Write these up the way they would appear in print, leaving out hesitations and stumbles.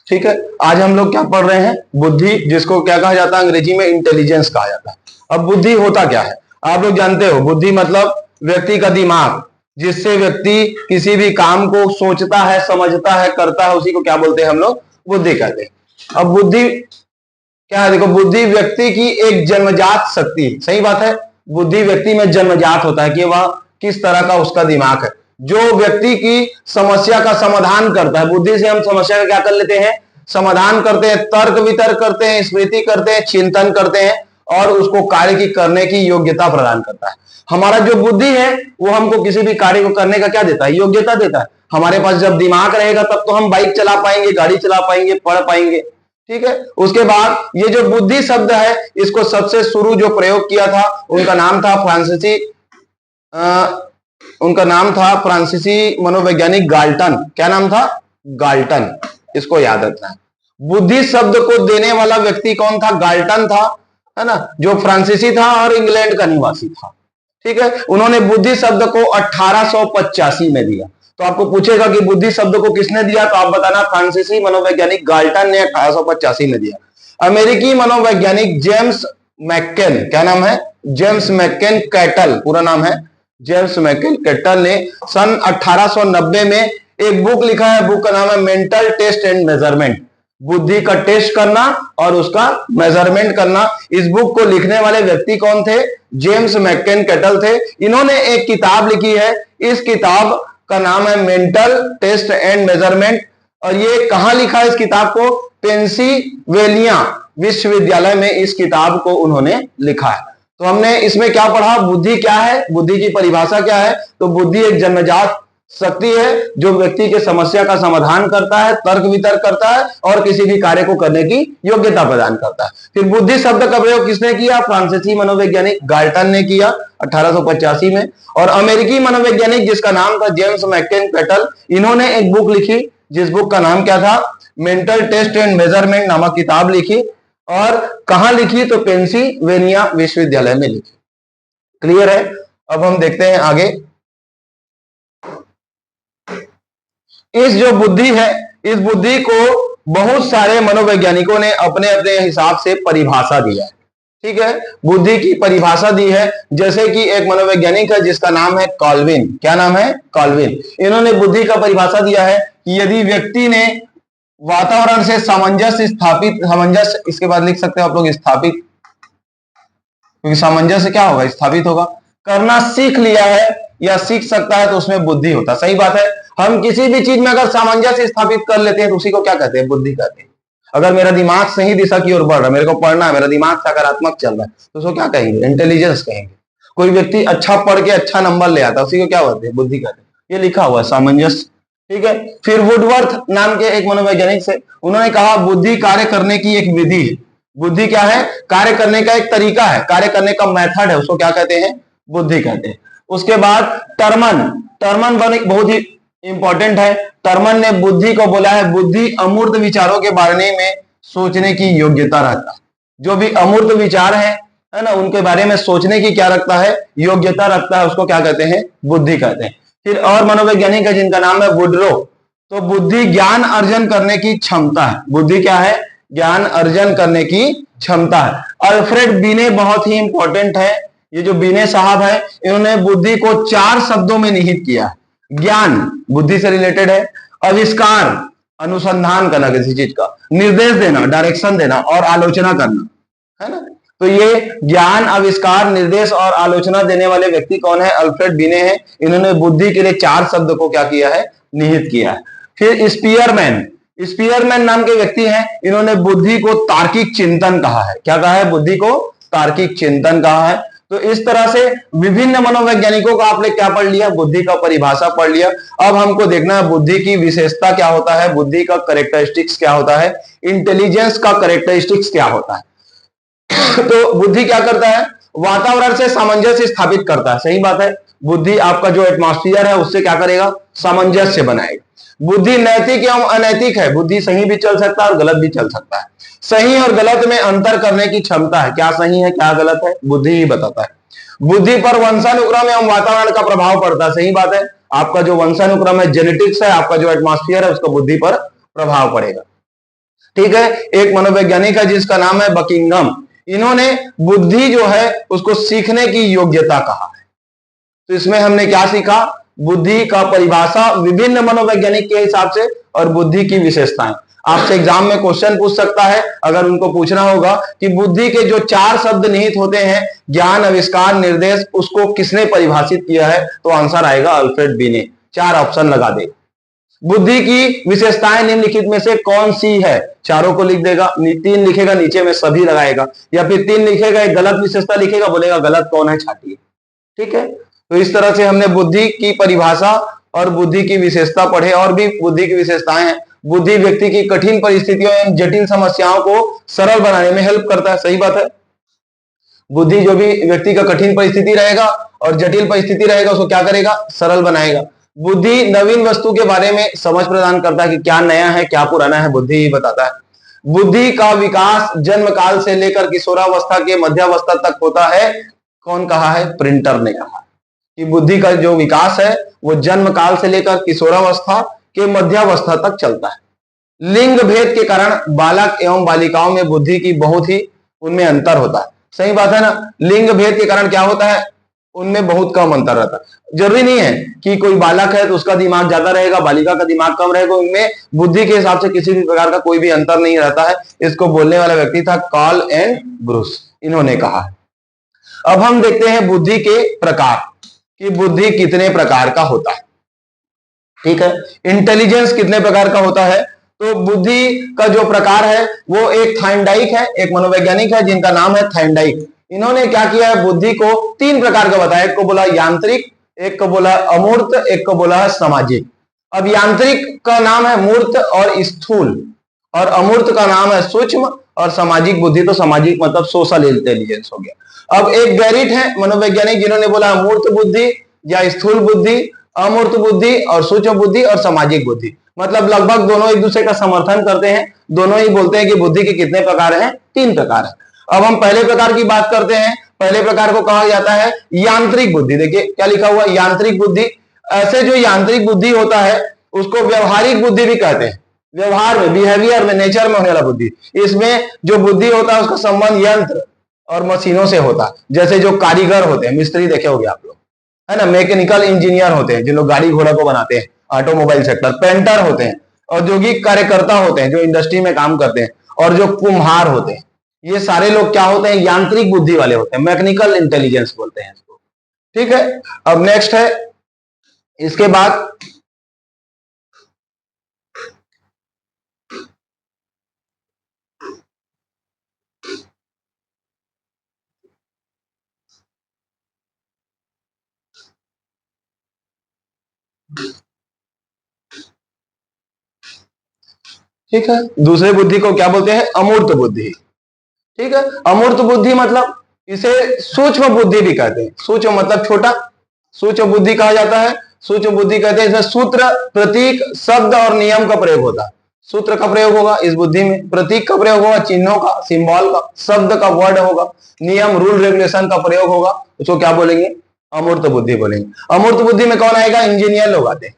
ठीक है, आज हम लोग क्या पढ़ रहे हैं? बुद्धि, जिसको क्या कहा जाता है अंग्रेजी में? इंटेलिजेंस कहा जाता है। अब बुद्धि होता क्या है? आप लोग जानते हो, बुद्धि मतलब व्यक्ति का दिमाग, जिससे व्यक्ति किसी भी काम को सोचता है, समझता है, करता है, उसी को क्या बोलते हैं हम लोग? बुद्धि कहते हैं। अब बुद्धि क्या है? देखो, बुद्धि व्यक्ति की एक जन्मजात शक्ति, सही बात है, बुद्धि व्यक्ति में जन्मजात होता है कि वह किस तरह का उसका दिमाग है, जो व्यक्ति की समस्या का समाधान करता है। बुद्धि से हम समस्या का क्या कर लेते हैं? समाधान करते हैं, तर्क वितर्क करते हैं, स्मृति करते हैं, चिंतन करते हैं, और उसको कार्य की करने की योग्यता प्रदान करता है। हमारा जो बुद्धि है वो हमको किसी भी कार्य को करने का क्या देता है? योग्यता देता है। हमारे पास जब दिमाग रहेगा तब तो हम बाइक चला पाएंगे, गाड़ी चला पाएंगे, पढ़ पाएंगे। ठीक है, उसके बाद ये जो बुद्धि शब्द है, इसको सबसे शुरू जो प्रयोग किया था, उनका नाम था फ्रांसीसी मनोवैज्ञानिक गाल्टन। क्या नाम था? गाल्टन। इसको याद रखना है। बुद्धि शब्द को देने वाला व्यक्ति कौन था? गाल्टन था, है ना, जो फ्रांसीसी था और इंग्लैंड का निवासी था। ठीक है, उन्होंने बुद्धि शब्द को 1885 में दिया। तो आपको पूछेगा कि बुद्धि शब्द को किसने दिया, तो आप बताना फ्रांसीसी मनोवैज्ञानिक गाल्टन ने 1885 में दिया। अमेरिकी मनोवैज्ञानिक जेम्स मैककेन, क्या नाम है? जेम्स मैककेन कैटल, पूरा नाम है जेम्स मैककेन कैटल, ने सन 1890 में एक बुक लिखा है। बुक का नाम है मेंटल टेस्ट एंड मेजरमेंट, बुद्धि का टेस्ट करना और उसका मेजरमेंट करना। इस बुक को लिखने वाले व्यक्ति कौन थे? जेम्स मैककेन कैटल थे। इन्होंने एक किताब लिखी है, इस किताब का नाम है मेंटल टेस्ट एंड मेजरमेंट। और ये कहां लिखा है इस किताब को? पेंसिल्वेनिया विश्वविद्यालय में इस किताब को उन्होंने लिखा है। तो हमने इसमें क्या पढ़ा? बुद्धि क्या है, बुद्धि की परिभाषा क्या है? तो बुद्धि एक जन्मजात शक्ति है जो व्यक्ति के समस्या का समाधान करता है, तर्क वितर्क करता है और किसी भी कार्य को करने की योग्यता प्रदान करता है। फिर बुद्धि शब्द का प्रयोग किसने किया? फ्रांसीसी मनोवैज्ञानिक गाल्टन ने किया 1885 में। और अमेरिकी मनोवैज्ञानिक जिसका नाम था जेम्स मैककेन कैटल, इन्होंने एक बुक लिखी जिस बुक का नाम क्या था? मेंटल टेस्ट एंड मेजरमेंट नामक किताब लिखी। और कहां लिखी? तो पेंसिल्वेनिया विश्वविद्यालय में लिखी। क्लियर है? अब हम देखते हैं आगे। इस जो बुद्धि है, इस बुद्धि को बहुत सारे मनोवैज्ञानिकों ने अपने अपने हिसाब से परिभाषा दिया है। ठीक है, बुद्धि की परिभाषा दी है। जैसे कि एक मनोवैज्ञानिक है जिसका नाम है कॉल्विन। क्या नाम है? कॉल्विन। इन्होंने बुद्धि का परिभाषा दिया है कि यदि व्यक्ति ने वातावरण से सामंजस्य स्थापित, सामंजस्य इसके बाद लिख सकते हो आप लोग स्थापित, क्योंकि सामंजस्य क्या होगा? स्थापित होगा। करना सीख लिया है या सीख सकता है तो उसमें बुद्धि होता है। सही बात है, हम किसी भी चीज में अगर सामंजस्य स्थापित कर लेते हैं तो उसी को क्या कहते हैं? बुद्धि कहते हैं। अगर मेरा दिमाग सही दिशा की ओर बढ़ रहा है, मेरे को पढ़ना है, मेरा दिमाग सकारात्मक चल रहा है, तो उसको क्या कहेंगे? इंटेलिजेंस कहेंगे। कोई व्यक्ति अच्छा पढ़ के अच्छा नंबर ले आता है, उसी को क्या कहते हैं? बुद्धि कहते हैं। ये लिखा हुआ है सामंजस्य। ठीक है, फिर वुडवर्थ नाम के एक मनोवैज्ञानिक से, उन्होंने कहा बुद्धि कार्य करने की एक विधि है। बुद्धि क्या है? कार्य करने का एक तरीका है, कार्य करने का मेथड है, उसको क्या कहते हैं? बुद्धि कहते हैं। उसके बाद टर्मन बहुत ही इंपॉर्टेंट है। टर्मन ने बुद्धि को बोला है, बुद्धि अमूर्त विचारों के बारे में सोचने की योग्यता रखता है। जो भी अमूर्त विचार है ना, उनके बारे में सोचने की क्या रखता है? योग्यता रखता है, उसको क्या कहते हैं? बुद्धि कहते हैं। फिर और मनोवैज्ञानिक है जिनका नाम है वुडरो। तो बुद्धि ज्ञान अर्जन करने की क्षमता है। बुद्धि क्या है? ज्ञान अर्जन करने की क्षमता है। अल्फ्रेड बीने बहुत ही इंपॉर्टेंट है। ये जो बीने साहब है, इन्होंने बुद्धि को 4 शब्दों में निहित किया है। ज्ञान बुद्धि से रिलेटेड है, आविष्कार अनुसंधान करना किसी चीज का, निर्देश देना डायरेक्शन देना, और आलोचना करना, है ना। तो ये ज्ञान, आविष्कार, निर्देश और आलोचना देने वाले व्यक्ति कौन है? अल्फ्रेड बीने हैं। इन्होंने बुद्धि के लिए 4 शब्द को क्या किया है? निहित किया है। फिर स्पीयरमैन नाम के व्यक्ति हैं, इन्होंने बुद्धि को तार्किक चिंतन कहा है। क्या कहा है? बुद्धि को तार्किक चिंतन कहा है। तो इस तरह से विभिन्न मनोवैज्ञानिकों का आपने क्या पढ़ लिया? बुद्धि का परिभाषा पढ़ लिया। अब हमको देखना है बुद्धि की विशेषता क्या होता है, बुद्धि का कैरेक्टरिस्टिक्स क्या होता है, इंटेलिजेंस का कैरेक्टरिस्टिक्स क्या होता है। तो बुद्धि क्या करता है? वातावरण से सामंजस्य स्थापित करता है। सही बात है, बुद्धि आपका जो एटमॉस्फेयर है उससे क्या करेगा? सामंजस्य बनाएगा। बुद्धि नैतिक एवं अनैतिक है। बुद्धि सही भी चल सकता है और गलत भी चल सकता है। सही और गलत में अंतर करने की क्षमता है। क्या सही है क्या गलत है, बुद्धि ही बताता है। बुद्धि पर वंशानुक्रम एवं वातावरण का प्रभाव पड़ता है। सही बात है, आपका जो वंशानुक्रम है, जेनेटिक्स है, आपका जो एटमॉस्फेयर है, उसका बुद्धि पर प्रभाव पड़ेगा। ठीक है। एक मनोवैज्ञानिक है जिसका नाम है बकिंघम। इन्होंने बुद्धि जो है उसको सीखने की योग्यता कहा है। तो इसमें हमने क्या सीखा? बुद्धि का परिभाषा विभिन्न मनोवैज्ञानिक के हिसाब से और बुद्धि की विशेषताएं। आपसे एग्जाम में क्वेश्चन पूछ सकता है, अगर उनको पूछना होगा कि बुद्धि के जो 4 शब्द निहित होते हैं, ज्ञान, आविष्कार, निर्देश, उसको किसने परिभाषित किया है, तो आंसर आएगा अल्फ्रेड बी ने। 4 ऑप्शन लगा दे। बुद्धि की विशेषताएं निम्नलिखित में से कौन सी है? चारों को लिख देगा, 3 लिखेगा, नीचे में सभी लगाएगा, या फिर 3 लिखेगा, एक गलत विशेषता लिखेगा, बोलेगा गलत कौन है छाटिए। ठीक है, तो इस तरह से हमने बुद्धि की परिभाषा और बुद्धि की विशेषता पढ़े। और भी बुद्धि की विशेषताएं हैं। बुद्धि व्यक्ति की कठिन परिस्थितियों एवं जटिल समस्याओं को सरल बनाने में हेल्प करता है। सही बात है। बुद्धि जो भी व्यक्ति का कठिन परिस्थिति रहेगा और जटिल परिस्थिति रहेगा उसको क्या करेगा? सरल बनाएगा। बुद्धि नवीन वस्तु के बारे में समझ प्रदान करता है कि क्या नया है क्या पुराना है, बुद्धि ही बताता है। बुद्धि का विकास जन्म काल से लेकर किशोरावस्था के मध्यावस्था तक होता है। कौन कहा है? प्रिंटर ने कहा कि बुद्धि का जो विकास है वो जन्म काल से लेकर किशोरावस्था के मध्यावस्था तक चलता है। लिंग भेद के कारण बालक एवं बालिकाओं में बुद्धि की बहुत ही उनमें अंतर होता है। सही बात है ना। लिंग भेद के कारण क्या होता है? उनमें बहुत कम अंतर रहता है। जरूरी नहीं है कि कोई बालक है तो उसका दिमाग ज्यादा रहेगा, बालिका का दिमाग कम रहेगा। उनमें बुद्धि के हिसाब से किसी भी प्रकार का कोई भी अंतर नहीं रहता है। इसको बोलने वाला व्यक्ति था कार्ल एंड ब्रूस, इन्होंने कहा। अब हम देखते हैं बुद्धि के प्रकार कि बुद्धि कितने प्रकार का होता है। ठीक है, इंटेलिजेंस कितने प्रकार का होता है? तो बुद्धि का जो प्रकार है वो एक थाइंडाइक है, एक मनोवैज्ञानिक है जिनका नाम है थाइंडाइक। इन्होंने क्या किया है? बुद्धि को 3 प्रकार का बताया। एक को बोला यांत्रिक, एक को बोला अमूर्त, एक को बोला है सामाजिक। अब यांत्रिक का नाम है मूर्त और स्थूल, और अमूर्त का नाम है सूक्ष्म, और सामाजिक बुद्धि तो सामाजिक मतलब सोशल इंटेलिजेंस हो गया। अब एक गैरिट है मनोवैज्ञानिक जिन्होंने बोला मूर्त बुद्धि या स्थूल बुद्धि, अमूर्त बुद्धि और सूक्ष्म बुद्धि और सामाजिक बुद्धि। मतलब लगभग दोनों एक दूसरे का समर्थन करते हैं। दोनों ही बोलते हैं कि बुद्धि के कितने प्रकार हैं? 3 प्रकार है। अब हम पहले प्रकार की बात करते हैं। पहले प्रकार को कहा जाता है यांत्रिक बुद्धि। देखिए क्या लिखा हुआ है, यांत्रिक बुद्धि। ऐसे जो यांत्रिक बुद्धि होता है उसको व्यवहारिक बुद्धि भी कहते हैं। व्यवहार में, बिहेवियर में, नेचर में होने वाला बुद्धि। इसमें जो बुद्धि होता है उसका संबंध यंत्र और मशीनों से होता है। जैसे जो कारीगर होते हैं, मिस्त्री देखे होंगे आप लोग, है ना, मैकेनिकल इंजीनियर होते हैं जिन लोग गाड़ी घोड़ा को बनाते हैं, ऑटोमोबाइल सेक्टर, पेंटर होते हैं, औद्योगिक कार्यकर्ता होते हैं जो इंडस्ट्री में काम करते हैं, और जो कुम्हार होते हैं, ये सारे लोग क्या होते हैं? यांत्रिक बुद्धि वाले होते हैं। मैकेनिकल इंटेलिजेंस बोलते हैं इसको। ठीक है, अब नेक्स्ट है इसके बाद ठीक है, दूसरे बुद्धि को क्या बोलते हैं? अमूर्त बुद्धि। ठीक है, अमूर्त बुद्धि मतलब इसे सूक्ष्म बुद्धि भी कहते हैं। सूक्ष्म मतलब छोटा, सूक्ष्म बुद्धि कहा जाता है। सूक्ष्म बुद्धि कहते हैं इसमें सूत्र, प्रतीक, शब्द और नियम का प्रयोग होता है। सूत्र का प्रयोग होगा इस बुद्धि में, प्रतीक का प्रयोग होगा, चिन्हों का, सिंबल का, शब्द का, वर्ड होगा, नियम, रूल रेगुलेशन का प्रयोग होगा। उसको क्या बोलेंगे? अमूर्त बुद्धि बोलेंगे। अमूर्त बुद्धि में कौन आएगा? इंजीनियर लोग आते हैं।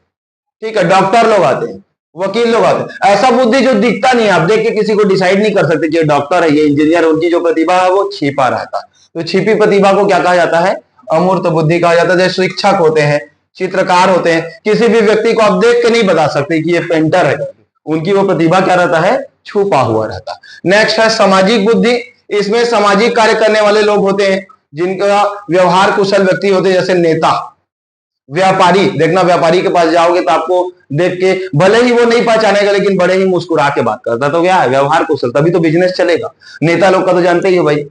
ठीक है, डॉक्टर लोग आते हैं, वकील लोग आते हैं। ऐसा बुद्धि जो दिखता नहीं है, आप देख के किसी को डिसाइड नहीं कर सकते कि ये डॉक्टर है, ये इंजीनियर। उनकी जो प्रतिभा है वो छिपा रहता है। तो छिपी प्रतिभा को क्या कहा जाता है? अमूर्त बुद्धि कहा जाता है। जैसे शिक्षक होते हैं, चित्रकार होते हैं, किसी भी व्यक्ति को आप देख के नहीं बता सकते कि ये पेंटर है। उनकी वो प्रतिभा क्या रहता है? छुपा हुआ रहता है। नेक्स्ट है सामाजिक बुद्धि। इसमें सामाजिक कार्य करने वाले लोग होते हैं जिनका व्यवहार कुशल व्यक्ति होते हैं, जैसे नेता, व्यापारी। देखना, व्यापारी के पास जाओगे तो आपको देख के भले ही वो नहीं पहचानेगा लेकिन बड़े ही मुस्कुरा के बात करता है। तो क्या है? व्यवहार कुशल, तभी तो बिजनेस चलेगा। नेता लोग का तो जानते ही हो भाई।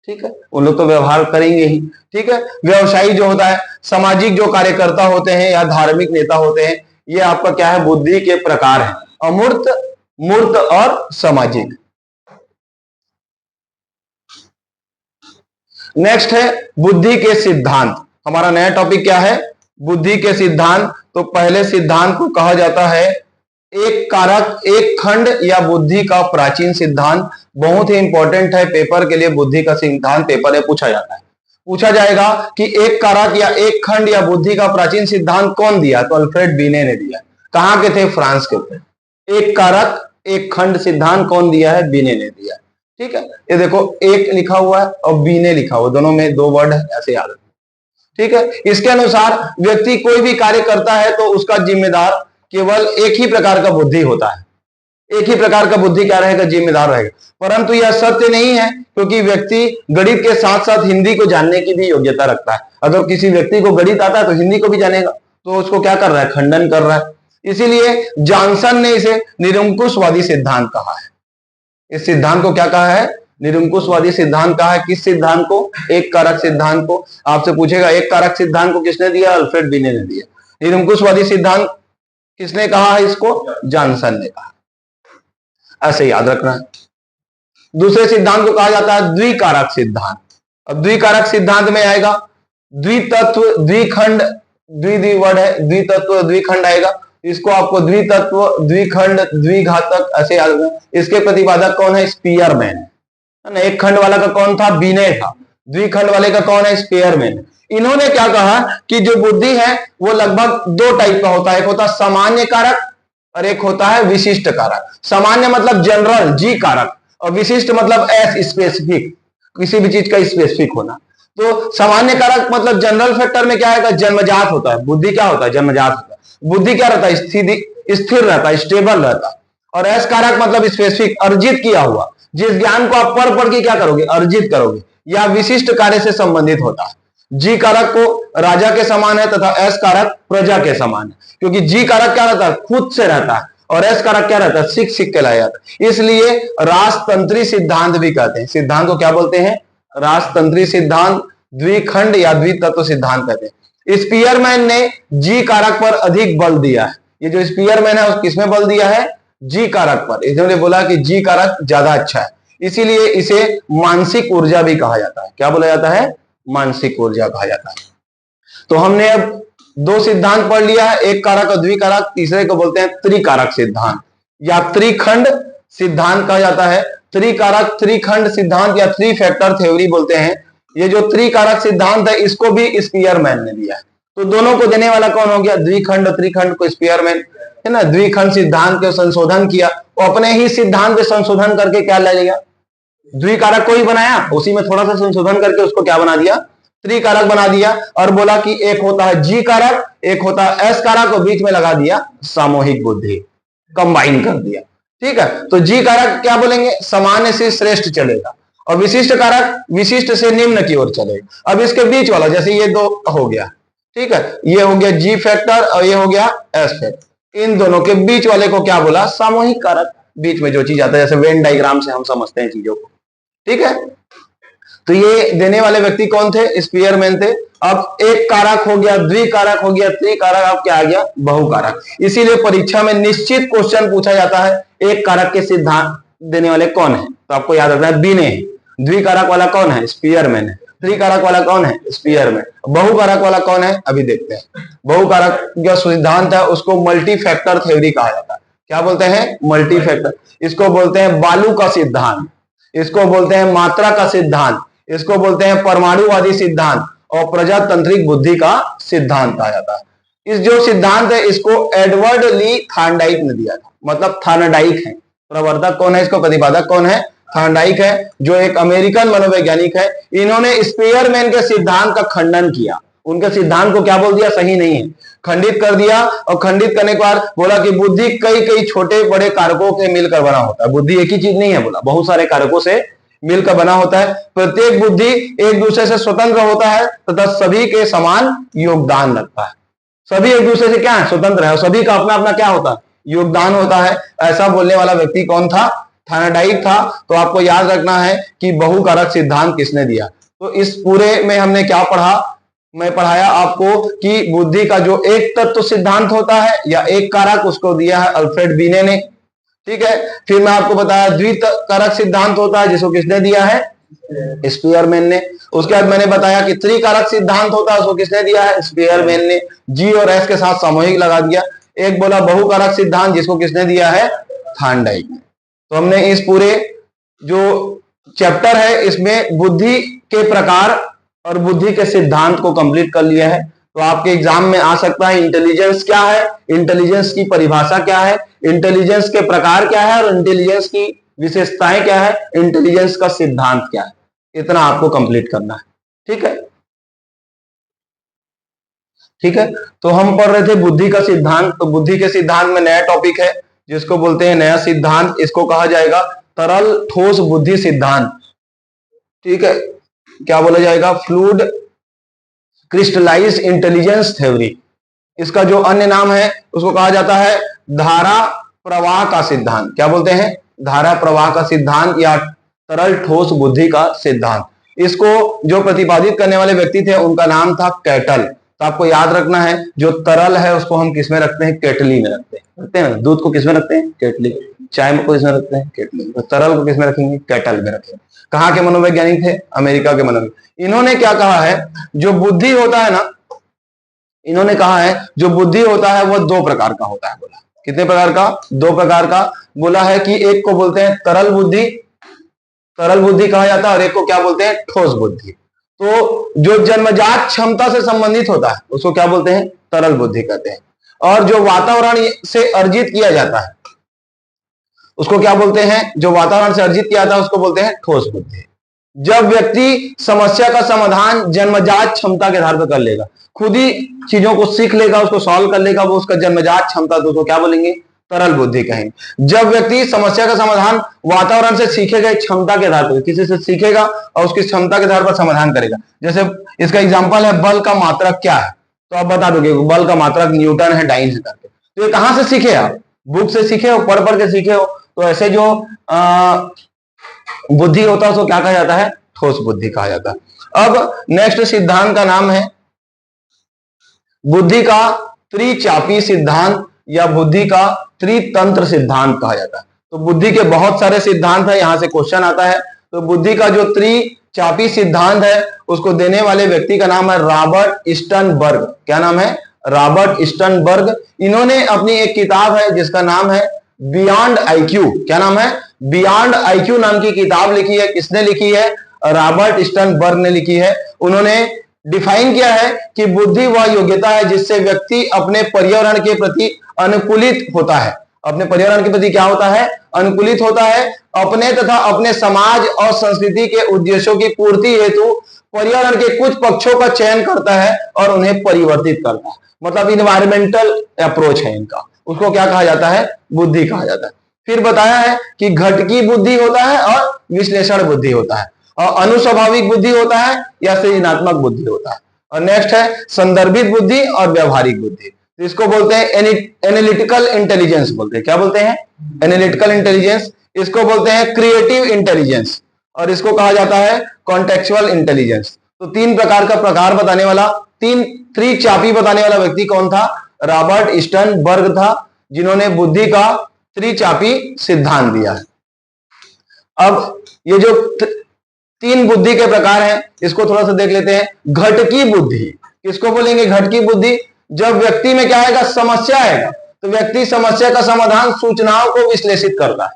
ठीक है, उन लोग तो व्यवहार करेंगे ही। ठीक है, व्यवसायी जो होता है, सामाजिक जो कार्यकर्ता होते हैं या धार्मिक नेता होते हैं, ये आपका क्या है? बुद्धि के प्रकार है, अमूर्त, मूर्त और सामाजिक। नेक्स्ट है बुद्धि के सिद्धांत। हमारा नया टॉपिक क्या है? बुद्धि के सिद्धांत। तो पहले सिद्धांत को कहा जाता है एक कारक एक खंड या बुद्धि का प्राचीन सिद्धांत। बहुत ही इंपॉर्टेंट है पेपर के लिए। बुद्धि का सिद्धांत पेपर में पूछा जाता है। पूछा जाएगा कि एक कारक या एक खंड या बुद्धि का प्राचीन सिद्धांत कौन दिया? तो अल्फ्रेड बीने ने दिया। कहां के थे? फ्रांस के थे। एक कारक एक खंड सिद्धांत कौन दिया है? बिने ने दिया है। ठीक है, ये देखो एक लिखा हुआ है और बिने लिखा हुआ, दोनों में दो वर्ड है, ऐसे याद रखना। ठीक है, इसके अनुसार व्यक्ति कोई भी कार्य करता है तो उसका जिम्मेदार केवल एक ही प्रकार का बुद्धि होता है, एक ही प्रकार का बुद्धि क्या रहेगा? जिम्मेदार रहेगा। परंतु यह सत्य नहीं है, क्योंकि व्यक्ति गणित के साथ साथ हिंदी को जानने की भी योग्यता रखता है। अगर किसी व्यक्ति को गणित आता है तो हिंदी को भी जानेगा, तो उसको क्या कर रहा है? खंडन कर रहा है। इसीलिए जॉनसन ने इसे निरंकुशवादी सिद्धांत कहा है। इस सिद्धांत को क्या कहा है? निरंकुशवादी सिद्धांत कहा है। किस सिद्धांत को? एक कारक सिद्धांत को। आपसे पूछेगा एक कारक सिद्धांत को किसने दिया? अल्फ्रेड बिने ने दिया। निरंकुशवादी सिद्धांत किसने कहा है? इसको जॉनसन ने कहा। ऐसे याद रखना है। दूसरे सिद्धांत को कहा जाता है द्विकारक सिद्धांत। अब द्विकारक सिद्धांत में आएगा द्वितत्व, द्विखंड, वर्ड है, द्वितत्व द्विखंड आएगा। इसको आपको द्वितत्व, द्विखंड, द्विघातक ऐसे याद रखना। इसके प्रतिपादक कौन है? स्पीयरमैन है ना। एक खंड वाला का कौन था? बिने था। द्विखंड वाले का कौन है? स्पीयरमैन। इन्होंने क्या कहा कि जो बुद्धि है वो लगभग दो टाइप का होता है। एक होता है सामान्य कारक और एक होता है विशिष्ट कारक। सामान्य मतलब जनरल, जी कारक, और विशिष्ट मतलब एस, स्पेसिफिक, किसी भी चीज का स्पेसिफिक होना। तो सामान्य कारक मतलब जनरल फैक्टर में क्या आएगा? जन्मजात होता है। बुद्धि क्या होता है? जन्मजात होता है। बुद्धि क्या रहता है? स्थिर रहता है, स्टेबल रहता है। और एस कारक मतलब स्पेसिफिक, अर्जित किया हुआ, जिस ज्ञान को आप पढ़ के क्या करोगे? अर्जित करोगे, या विशिष्ट कार्य से संबंधित होता है। जी कारक को राजा के समान है तथा एस कारक प्रजा के समान है, क्योंकि जी कारक क्या रहता है? खुद से रहता है, और एस कारक क्या रहता है? सीख सीख के लाया जाता है। इसलिए राजतंत्री सिद्धांत भी कहते हैं। सिद्धांत को क्या बोलते हैं? राजतंत्री सिद्धांत, द्विखंड या द्वितत्व सिद्धांत कहते हैं। स्पीयरमैन ने जी कारक पर अधिक बल दिया है। ये जो स्पीयरमैन है किसमें बल दिया है? जी कारक पर। इन्होंने बोला कि जी कारक ज्यादा अच्छा है, इसीलिए इसे मानसिक ऊर्जा भी कहा जाता है। क्या बोला जाता है? मानसिक ऊर्जा कहा जाता है। तो हमने अब दो सिद्धांत पढ़ लिया है, एक कारक और द्विकारक। तीसरे को बोलते हैं त्रिकारक सिद्धांत या त्रिखंड सिद्धांत कहा जाता है। त्रिकारक, त्रिखंड सिद्धांत या थ्री फैक्टर थ्योरी बोलते हैं। ये जो त्रिकारक सिद्धांत है इसको भी स्पीयरमैन ने दिया है। तो दोनों को देने वाला कौन हो गया? द्विखंड और त्रिखंड को स्पीयरमैन है ना। द्विखंड सिद्धांत के संशोधन किया, वो अपने ही सिद्धांत पे संशोधन करके क्या ले लिया? द्विकारक को ही बनाया, उसी में थोड़ा सा संशोधन करके उसको क्या बना दिया? त्रिकारक बना दिया। और बोला कि एक होता है जी कारक, एक होता है एस कारक, और बीच में लगा दिया सामूहिक बुद्धि, कंबाइन कर दिया। ठीक है, तो जी कारक क्या बोलेंगे? सामान्य से श्रेष्ठ चलेगा, और विशिष्ट कारक विशिष्ट से निम्न की ओर चलेगा। अब इसके बीच वाला, जैसे ये दो हो गया, ठीक है, ये हो गया जी फैक्टर और ये हो गया एस फैक्टर। इन दोनों के बीच वाले को क्या बोला? सामूहिक कारक। बीच में जो चीज आता है, जैसे वेन डायग्राम से हम समझते हैं चीजों को। ठीक है, तो ये देने वाले व्यक्ति कौन थे? स्पीयरमैन थे। अब एक कारक हो गया, द्विकारक हो गया, त्रिकारक, अब क्या आ गया? बहुकारक। इसीलिए परीक्षा में निश्चित क्वेश्चन पूछा जाता है, एक कारक के सिद्धांत देने वाले कौन है? तो आपको याद रखना है बिने। द्विकारक वाला कौन है? स्पीयरमैन है। त्रिकारक वाला कौन है? स्पीयरमैन। बहुकारक वाला कौन है? अभी देखते हैं। बहुकारक जो सिद्धांत है उसको मल्टी फैक्टर थ्योरी कहा जाता है। क्या बोलते हैं? Multi factor. इसको बोलते हैं बालू का सिद्धांत, इसको बोलते हैं मात्रा का सिद्धांत, इसको बोलते हैं परमाणुवादी सिद्धांत, और प्रजातांत्रिक बुद्धि का सिद्धांत कहा जाता है। इस जो सिद्धांत है इसको एडवर्ड ली थार्नडाइक ने दिया था, मतलब थार्नडाइक है। प्रवर्तक कौन है? इसको प्रतिपादक कौन है? थार्नडाइक है, जो एक अमेरिकन मनोवैज्ञानिक है। इन्होंने स्पीयरमैन के सिद्धांत का खंडन किया। उनके सिद्धांत को क्या बोल दिया? सही नहीं है, खंडित कर दिया। और खंडित करने के बाद बोला कि बुद्धि कई कई छोटे बड़े कारकों के मिलकर बना होता है। बुद्धि एक ही चीज नहीं है, बोला बहुत सारे कारकों से मिलकर बना होता है। प्रत्येक बुद्धि एक दूसरे से स्वतंत्र होता है तथा सभी के समान योगदान रखता है। सभी एक दूसरे से क्या है? स्वतंत्र है, और सभी का अपना अपना क्या होता है? योगदान होता है। ऐसा बोलने वाला व्यक्ति कौन था? थार्नडाइक था। तो आपको याद रखना है कि बहुकारक सिद्धांत किसने दिया। तो इस पूरे में हमने क्या पढ़ा? मैं पढ़ाया आपको कि बुद्धि का जो एक तत्व सिद्धांत होता है या एक कारक, उसको दिया है अल्फ्रेड बिने ने। ठीक है, फिर मैं आपको बताया द्विकारक सिद्धांत होता है, जिसको किसने दिया है? स्पीयरमैन ने। उसके बाद मैंने बताया कि त्रिकारक सिद्धांत होता है, उसको किसने दिया है? स्पीयरमैन ने। जी और एस के साथ सामूहिक लगा दिया। एक बोला बहुकारक सिद्धांत, जिसको किसने दिया है? थार्नडाइक ने। तो हमने इस पूरे जो चैप्टर है इसमें बुद्धि के प्रकार और बुद्धि के सिद्धांत को कंप्लीट कर लिया है। तो आपके एग्जाम में आ सकता है इंटेलिजेंस क्या है, इंटेलिजेंस की परिभाषा क्या है, इंटेलिजेंस के प्रकार क्या है और इंटेलिजेंस की विशेषताएं क्या है, इंटेलिजेंस का सिद्धांत क्या है, इतना आपको कंप्लीट करना है। ठीक है, ठीक है। तो हम पढ़ रहे थे बुद्धि का सिद्धांत। तो बुद्धि के सिद्धांत में नया टॉपिक है जिसको बोलते हैं नया सिद्धांत, इसको कहा जाएगा तरल ठोस बुद्धि सिद्धांत। ठीक है, क्या बोला जाएगा, फ्लूइड क्रिस्टलाइज इंटेलिजेंस थ्योरी। इसका जो अन्य नाम है उसको कहा जाता है धारा प्रवाह का सिद्धांत। क्या बोलते हैं, धारा प्रवाह का सिद्धांत या तरल ठोस बुद्धि का सिद्धांत। इसको जो प्रतिपादित करने वाले व्यक्ति थे उनका नाम था कैटल। तो आपको याद रखना है जो तरल है उसको हम किसमें रखते हैं, केटली में रखते हैं। दूध को किसमें रखते हैं, केटली। चाय को किसमें रखते हैं, केटली। तो तरल को किसमें रखेंगे, केटल में रखेंगे। कहाँ के मनोवैज्ञानिक थे, अमेरिका के मनोवैज्ञानिक। इन्होंने क्या कहा है, जो बुद्धि होता है ना, इन्होंने कहा है जो बुद्धि होता है वो दो प्रकार का होता है। बोला कितने प्रकार का, दो प्रकार का। बोला है कि एक को बोलते हैं तरल बुद्धि, तरल बुद्धि कहा जाता है, और एक को क्या बोलते हैं, ठोस बुद्धि। तो जो जन्मजात क्षमता से संबंधित होता है उसको क्या बोलते हैं, तरल बुद्धि कहते हैं। और जो वातावरण से अर्जित किया जाता है उसको क्या बोलते हैं, जो वातावरण से अर्जित किया जाता है उसको बोलते हैं ठोस बुद्धि। जब व्यक्ति समस्या का समाधान जन्मजात क्षमता के आधार पर कर लेगा, खुद ही चीजों को सीख लेगा, उसको सॉल्व कर लेगा, वो उसका जन्मजात क्षमता, तो उसको क्या बोलेंगे, तरल बुद्धि कहेंगे। जब व्यक्ति समस्या का समाधान वातावरण से सीखे गए क्षमता के आधार पर, किसी से सीखेगा और उसकी क्षमता के आधार पर समाधान करेगा। जैसे इसका एग्जांपल है बल का मात्रक क्या है, तो आप बता दोगे बल का मात्रक न्यूटन है, डाइन है करके। तो ये कहां से सीखे आप, बुक से सीखे हो, पढ़ पढ़ के सीखे हो। तो ऐसे जो बुद्धि होता है उसको क्या कहा जाता है, ठोस बुद्धि कहा जाता है। अब नेक्स्ट सिद्धांत का नाम है बुद्धि का त्रिचापी सिद्धांत या बुद्धि का त्रितंत्र सिद्धांत कहा जाता है। तो बुद्धि के बहुत सारे सिद्धांत है, यहां से क्वेश्चन आता है। तो बुद्धि का जो त्रिचापी सिद्धांत है उसको देने वाले व्यक्ति का नाम है रॉबर्ट स्टर्नबर्ग। क्या नाम है, रॉबर्ट स्टर्नबर्ग। इन्होंने अपनी एक किताब है जिसका नाम है बियॉन्ड आईक्यू। क्या नाम है, बियॉन्ड आईक्यू नाम की किताब लिखी है। किसने लिखी है, रॉबर्ट स्टर्नबर्ग ने लिखी है। उन्होंने डिफाइन किया है कि बुद्धि वह योग्यता है जिससे व्यक्ति अपने पर्यावरण के प्रति अनुकूलित होता है। अपने पर्यावरण के प्रति क्या होता है, अनुकूलित होता है। अपने तथा अपने समाज और संस्कृति के उद्देश्यों की पूर्ति हेतु पर्यावरण के कुछ पक्षों का चयन करता है और उन्हें परिवर्तित करता है। मतलब इन्वायरमेंटल अप्रोच है इनका, उसको क्या कहा जाता है, बुद्धि कहा जाता है। फिर बताया है कि घटकी बुद्धि होता है और विश्लेषण बुद्धि होता है, और अनुस्वाभाविक बुद्धि होता है या सृजनात्मक बुद्धि होता है। और नेक्स्ट है संदर्भित बुद्धि और व्यवहारिक बुद्धि। तो इसको बोलते हैं एनालिटिकल इंटेलिजेंस बोलते हैं। क्या बोलते हैं, एनालिटिकल इंटेलिजेंस। इसको बोलते हैं क्रिएटिव इंटेलिजेंस, और इसको कहा जाता है कॉन्टेक्चुअल इंटेलिजेंस। तो तीन प्रकार का प्रकार बताने वाला, तीन त्रिचापी बताने वाला व्यक्ति कौन था, रॉबर्ट स्टर्नबर्ग था, जिन्होंने बुद्धि का त्रिचापी सिद्धांत दिया है। अब ये जो तीन बुद्धि के प्रकार हैं इसको थोड़ा सा देख लेते हैं। घटकी बुद्धि किसको बोलेंगे, घटकी बुद्धि। जब व्यक्ति में क्या आएगा, समस्या आएगा, तो व्यक्ति समस्या का समाधान सूचनाओं को विश्लेषित करता है।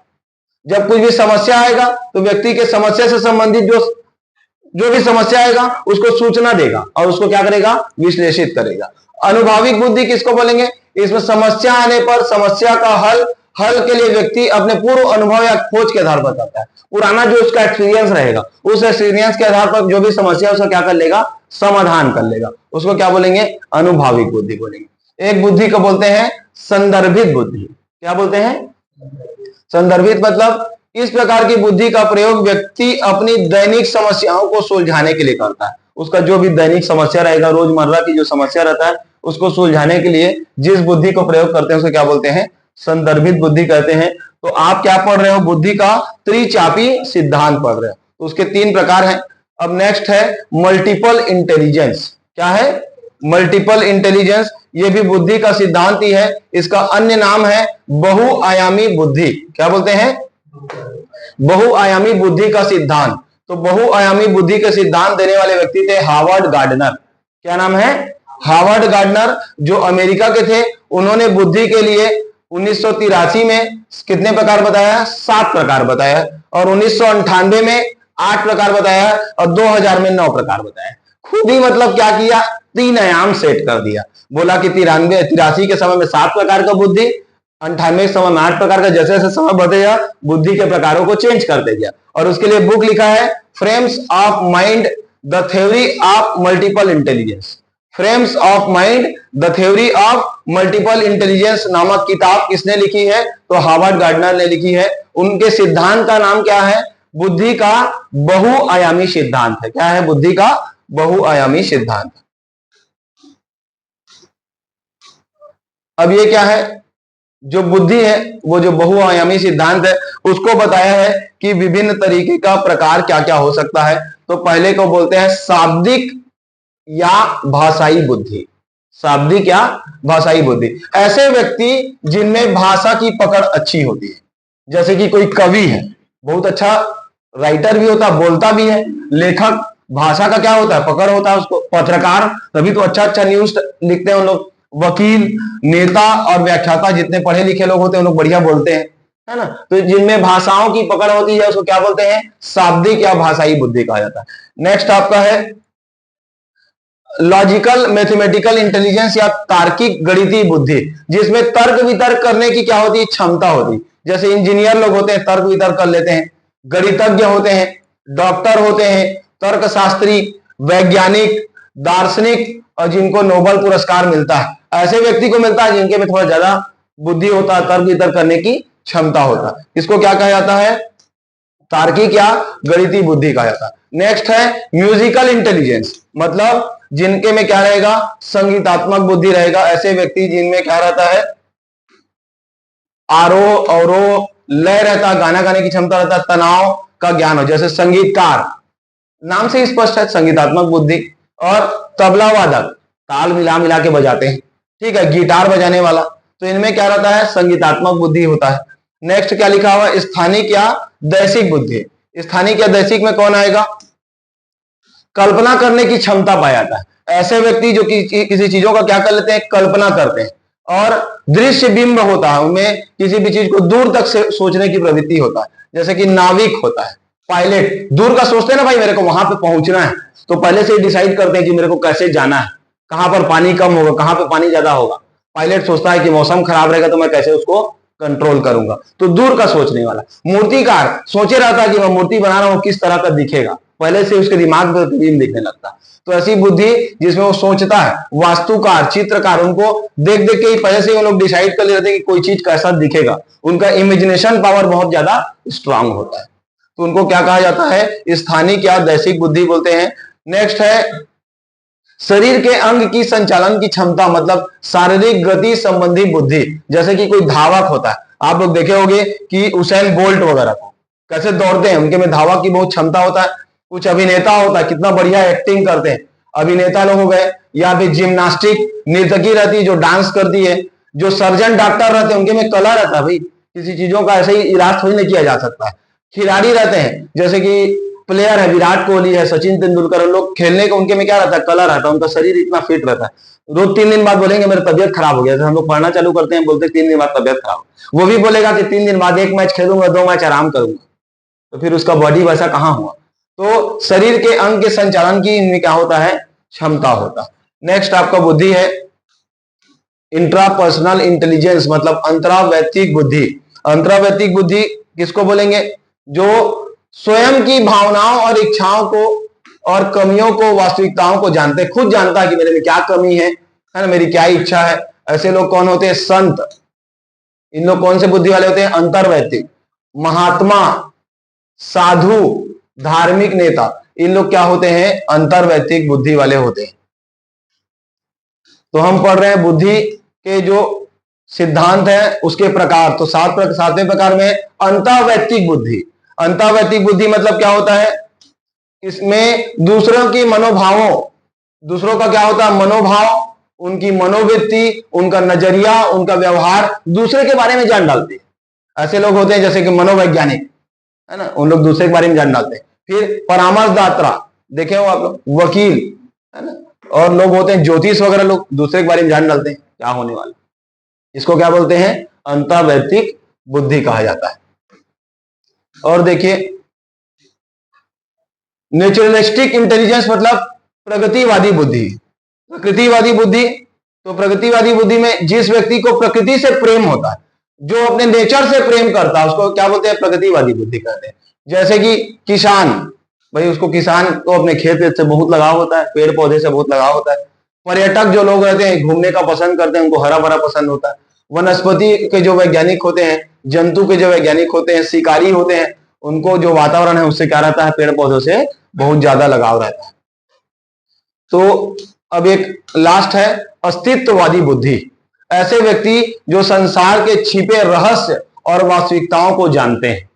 जब कुछ भी समस्या आएगा तो व्यक्ति के समस्या से संबंधित जो भी समस्या आएगा उसको सूचना देगा और उसको क्या करेगा, विश्लेषित करेगा। अनुभाविक बुद्धि किसको बोलेंगे, इसमें समस्या आने पर समस्या का हल के लिए व्यक्ति अपने पूर्व अनुभव या खोज के आधार पर करता है। पुराना जो उसका एक्सपीरियंस रहेगा उस एक्सपीरियंस के आधार पर जो भी समस्या उसका क्या कर लेगा, समाधान कर लेगा। उसको क्या बोलेंगे, अनुभाविक बुद्धि बोलेंगे। एक बुद्धि को बोलते हैं संदर्भित बुद्धि। क्या बोलते हैं, संदर्भित। मतलब इस प्रकार की बुद्धि का प्रयोग व्यक्ति अपनी दैनिक समस्याओं को सुलझाने के लिए करता है। उसका जो भी दैनिक समस्या रहेगा, रोजमर्रा की जो समस्या रहता है उसको सुलझाने के लिए जिस बुद्धि को प्रयोग करते हैं उसको क्या बोलते हैं, संदर्भित बुद्धि कहते हैं। तो आप क्या पढ़ रहे हो, बुद्धि का त्रिचापी सिद्धांत पढ़ रहे हो। तो उसके तीन प्रकार हैं। अब नेक्स्ट है मल्टीपल इंटेलिजेंस। क्या है, मल्टीपल इंटेलिजेंस। ये भी बुद्धि का सिद्धांत ही है। इसका अन्य नाम है बहुआयामी बुद्धि। क्या बोलते हैं, बहुआयामी बुद्धि का सिद्धांत। तो बहुआयामी बुद्धि के सिद्धांत देने वाले व्यक्ति थे हार्वर्ड गार्डनर। क्या नाम है, हार्वर्ड गार्डनर, जो अमेरिका के थे। उन्होंने बुद्धि के लिए 1983 में कितने प्रकार बताया, 7 प्रकार बताया, और 1998 में 8 प्रकार बताया, और 2000 में 9 प्रकार बताया। खुद ही मतलब क्या किया, 3 आयाम सेट कर दिया। बोला कि 83 के समय में 7 प्रकार का बुद्धि, 98 समय में 8 प्रकार का, जैसे जैसे समय बढ़ेगा बुद्धि के प्रकारों को चेंज करते गया। और उसके लिए बुक लिखा है frames of mind the theory of multiple intelligence. Frames of mind the theory of multiple intelligence नामक किताब किसने लिखी है? तो हार्वर्ड गार्डनर ने लिखी है। उनके सिद्धांत का नाम क्या है? बुद्धि का बहुआयामी सिद्धांत है। क्या है? बुद्धि का बहुआयामी सिद्धांत। अब ये क्या है? जो बुद्धि है वो जो बहुआयामी सिद्धांत है उसको बताया है कि विभिन्न तरीके का प्रकार क्या क्या हो सकता है। तो पहले को बोलते हैं शाब्दिक या भाषाई बुद्धि। शाब्दिक या भाषाई बुद्धि, ऐसे व्यक्ति जिनमें भाषा की पकड़ अच्छी होती है। जैसे कि कोई कवि है, बहुत अच्छा राइटर भी होता है, बोलता भी है। लेखक, भाषा का क्या होता है? पकड़ होता है उसको। पत्रकार, तभी तो अच्छा अच्छा न्यूज लिखते हैं उन लोग। वकील, नेता और व्याख्याता, जितने पढ़े लिखे लोग होते हैं उन लोग बढ़िया बोलते हैं, है ना। तो जिनमें भाषाओं की पकड़ होती है उसको क्या बोलते हैं? शाब्दिक या भाषाई बुद्धि कहा जाता है। नेक्स्ट आपका है लॉजिकल मैथमेटिकल इंटेलिजेंस या तार्किक गणितीय बुद्धि, जिसमें तर्क वितर्क करने की क्या होती है? क्षमता होती है। जैसे इंजीनियर लोग होते हैं, तर्क वितर्क कर लेते हैं। गणितज्ञ होते हैं, डॉक्टर होते हैं, तर्कशास्त्री, वैज्ञानिक, दार्शनिक, और जिनको नोबेल पुरस्कार मिलता है, ऐसे व्यक्ति को मिलता है जिनके में थोड़ा ज्यादा बुद्धि होता है, तर्क वितर्क करने की क्षमता होता है। इसको क्या कहा जाता है? तार्किक या गणितीय बुद्धि कहा जाता है। नेक्स्ट है म्यूजिकल इंटेलिजेंस, मतलब जिनके में क्या रहेगा? संगीतात्मक बुद्धि रहेगा। ऐसे व्यक्ति जिनमें क्या रहता है? आरोह अवरोह, लय रहता, गाना गाने की क्षमता रहता, तनाव का ज्ञान हो। जैसे संगीतकार, नाम से ही स्पष्ट है, संगीतात्मक बुद्धि। और तबला वादक, ताल मिला मिला के बजाते हैं, ठीक है। गिटार बजाने वाला, तो इनमें क्या रहता है? संगीतात्मक बुद्धि होता है। नेक्स्ट क्या लिखा हुआ है? स्थानिक या दैसिक बुद्धि। स्थानिक या दैसिक में कौन आएगा? कल्पना करने की क्षमता पाया जाता है। ऐसे व्यक्ति जो किसी चीजों का क्या कर लेते हैं? कल्पना करते हैं। और दृश्य बिंब होता है, उनमें किसी भी चीज को दूर तक से सोचने की प्रवृत्ति होता है। जैसे कि नाविक होता है, पायलट, दूर का सोचते हैं ना, भाई मेरे को वहां पे पहुंचना है, तो पहले से ही डिसाइड करते हैं कि मेरे को कैसे जाना है, कहां पर पानी कम होगा, कहां पर पानी ज्यादा होगा। पायलट सोचता है कि मौसम खराब रहेगा तो मैं कैसे उसको कंट्रोल करूंगा, तो दूर का सोचने वाला। मूर्तिकार सोचे रहता है कि मैं मूर्ति बना रहा हूं, किस तरह का दिखेगा, पहले से उसके दिमाग में प्रतिबिंब दिखने लगता है। तो ऐसी बुद्धि जिसमें वो सोचता है। वास्तुकार, चित्रकार, उनको देख देख के ही पहले से वो लोग डिसाइड कर लेते हैं कि कोई चीज कैसा दिखेगा। उनका इमेजिनेशन पावर बहुत ज्यादा स्ट्रांग होता है। तो उनको क्या कहा जाता है? स्थानिक या दैसिक बुद्धि बोलते हैं। नेक्स्ट है शरीर के अंग की संचालन की क्षमता, मतलब शारीरिक गति संबंधी बुद्धि। जैसे कि कोई धावक होता है, आप लोग देखे होंगे कि उसेन बोल्ट वगैरह को कैसे दौड़ते हैं, उनके में धावक की बहुत क्षमता होता है। कुछ अभिनेता होता है, कितना बढ़िया एक्टिंग करते हैं, अभिनेता लोग हो गए। या फिर जिम्नास्टिक नर्तकी रहती है जो डांस करती है। जो सर्जन डॉक्टर रहते हैं उनके में कला रहता है, भाई किसी चीजों का ऐसे ही इलाज थोड़ी नहीं किया जा सकता है। खिलाड़ी रहते हैं, जैसे कि प्लेयर है, विराट कोहली है, सचिन तेंदुलकर, लोग खेलने का उनके में क्या रहता है? कला रहता है, उनका शरीर इतना फिट रहता है। रोज 3 दिन बाद बोलेंगे मेरी तबियत खराब हो गया। जैसे हम लोग पढ़ना चालू करते हैं, बोलते 3 दिन बाद तबियत खराब, वो भी बोलेगा कि 3 दिन बाद 1 मैच खेलूंगा, 2 मैच आराम करूंगा। तो फिर उसका बॉडी वैसा कहां हुआ? तो शरीर के अंग के संचालन की इनमें क्या होता है? क्षमता होता है। नेक्स्ट आपका बुद्धि है इंट्रापर्सनल इंटेलिजेंस, मतलब अंतरावैयक्तिक बुद्धि। अंतरावैयक्तिक बुद्धि किसको बोलेंगे? जो स्वयं की भावनाओं और इच्छाओं को और कमियों को, वास्तविकताओं को जानते हैं, खुद जानता है कि मेरे में क्या कमी है ना, मेरी क्या इच्छा है। ऐसे लोग कौन होते हैं? संत। इन लोग कौन से बुद्धि वाले होते हैं? अंतर्वैयक्तिक। महात्मा, साधु, धार्मिक नेता, इन लोग क्या होते हैं? अंतर्वैयक्तिक बुद्धि वाले होते हैं। तो हम पढ़ रहे हैं बुद्धि के जो सिद्धांत है उसके प्रकार। तो 7वें प्रकार में अंतर्वैयक्तिक बुद्धि। अंतर्वैयक्तिक बुद्धि मतलब क्या होता है? इसमें दूसरों की मनोभावों, दूसरों का क्या होता है? मनोभाव, उनकी मनोवृत्ति, उनका नजरिया, उनका व्यवहार, दूसरे के बारे में जान डालते हैं। ऐसे लोग होते हैं जैसे कि मनोवैज्ञानिक, है ना, उन लोग दूसरे के बारे में जान डालते हैं। फिर परामर्शदाता, देखे हो आप लोग, वकील, है ना, और लोग होते हैं ज्योतिष वगैरह, लोग दूसरे के बारे में जान डालते हैं क्या होने वाला। इसको क्या बोलते हैं? अंतर्वैयक्तिक बुद्धि कहा जाता है। और देखिए नेचुरलिस्टिक इंटेलिजेंस, मतलब प्रगतिवादी बुद्धि। प्रकृतिवादी बुद्धि, तो प्रगतिवादी बुद्धि में जिस व्यक्ति को प्रकृति से प्रेम होता है, जो अपने नेचर से प्रेम करता है उसको क्या बोलते हैं, प्रगतिवादी बुद्धि कहते हैं। जैसे कि किसान, भाई उसको किसान को अपने खेत से बहुत लगाव होता है, पेड़ पौधे से बहुत लगाव होता है। पर्यटक जो लोग रहते हैं घूमने का पसंद करते हैं, उनको हरा भरा पसंद होता है। वनस्पति के जो वैज्ञानिक होते हैं, जंतु के जो वैज्ञानिक होते हैं, शिकारी होते हैं, उनको जो वातावरण है उससे क्या रहता है, पेड़ पौधों से बहुत ज्यादा लगाव रहता है। तो अब एक लास्ट है अस्तित्ववादी बुद्धि। ऐसे व्यक्ति जो संसार के छिपे रहस्य और वास्तविकताओं को जानते हैं,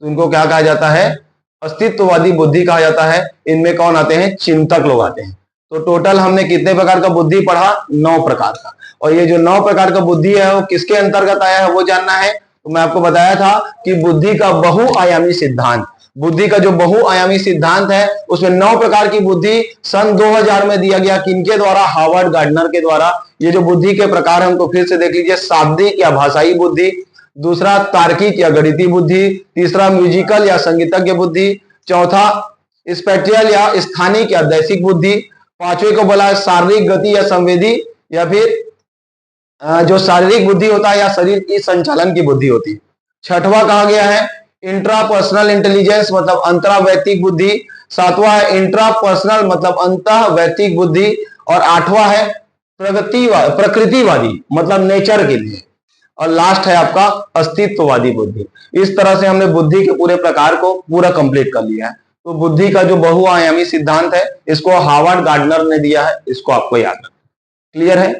तो इनको क्या कहा जाता है, अस्तित्ववादी बुद्धि कहा जाता है। इनमें कौन आते हैं, चिंतक लोग आते हैं। तो टोटल हमने कितने प्रकार का बुद्धि पढ़ा, 9 प्रकार का। और ये जो 9 प्रकार का बुद्धि है वो किसके अंतर्गत आया है वो जानना है। तो मैं आपको बताया था कि बुद्धि का बहुआयामी सिद्धांत, बुद्धि का जो बहुआयामी सिद्धांत है उसमें 9 प्रकार की बुद्धि सन 2000 में दिया गया। किनके द्वारा, हार्वर्ड गार्डनर के द्वारा। ये जो बुद्धि के प्रकार है उनको फिर से देख लीजिए। शाब्दिक या भाषाई बुद्धि, दूसरा तार्किक या गणितीय बुद्धि, तीसरा म्यूजिकल या संगीतज्ञ बुद्धि, चौथा स्पेटियल या स्थानिक या दैसिक बुद्धि, पांचवे को बोला शारीरिक गति या संवेदी, या फिर जो शारीरिक बुद्धि होता है या शरीर की संचालन की बुद्धि होती है। छठवां कहा गया है इंट्रापर्सनल इंटेलिजेंस मतलब अंतरवैयक्तिक बुद्धि, सातवां है इंट्रापर्सनल मतलब अंतःवैयक्तिक बुद्धि, और आठवां है प्रकृतिवादी मतलब नेचर के लिए, और लास्ट है आपका अस्तित्ववादी बुद्धि। इस तरह से हमने बुद्धि के पूरे प्रकार को पूरा कंप्लीट कर लिया है। तो बुद्धि का जो बहुआयामी सिद्धांत है इसको हार्वर्ड गार्डनर ने दिया है, इसको आपको याद रखना। क्लियर है।